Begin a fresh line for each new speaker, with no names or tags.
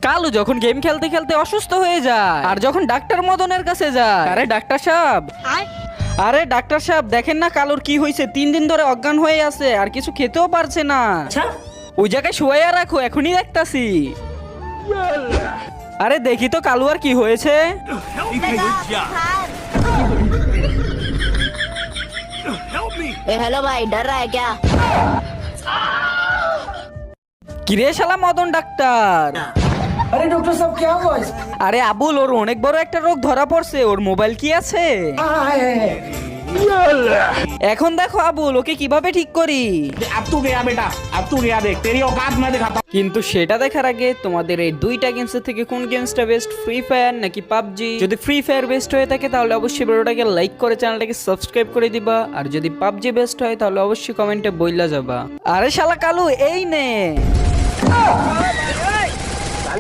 কালু যখন গেম খেলতে খেলতে অসুস্থ হয়ে যায় আর যখন ডাক্তার মদনের কাছে যায়, আরে ডাক্তার সাহেব দেখেন না কালুর কি হয়েছে, 3 দিন ধরে অজ্ঞান হয়ে আছে আর কিছু খেতেও পারছে না। ওই জায়গায় শুয়াইয়া রাখো, এখনই দেখতাছি। আরে দেখি তো কালু আর কি হয়েছে।
हेलो भाई डर रहा है क्या?
কিরে শালা মদন ডাক্তার।
अरे डॉक्टर साहब क्या हुआ
আরে আবুল, ওর অনেক বড় একটা রোগ ধরা পড়ছে, ওর মোবাইল কি আছে? এখন দেখো আবুল, ওকে কিভাবে ঠিক করি।
अब तू गया बेटा, अब तू गया, देख तेरी औकात मैं दिखाता हूं।
কিন্তু সেটা দেখার আগে তোমাদের এই দুইটা গেমসের থেকে কোন গেমসটা বেস্ট, ফ্রি ফায়ার নাকি পাবজি? যদি ফ্রি ফায়ার বেস্ট হয়ে থাকে তাহলে অবশ্যই ভিডিওটাকে লাইক করে চ্যানেলটাকে সাবস্ক্রাইব করে দিবা, আর যদি পাবজি বেস্ট হয় তাহলে অবশ্যই কমেন্টে বইলা যাবা। আরে শালা কালু, এই নে।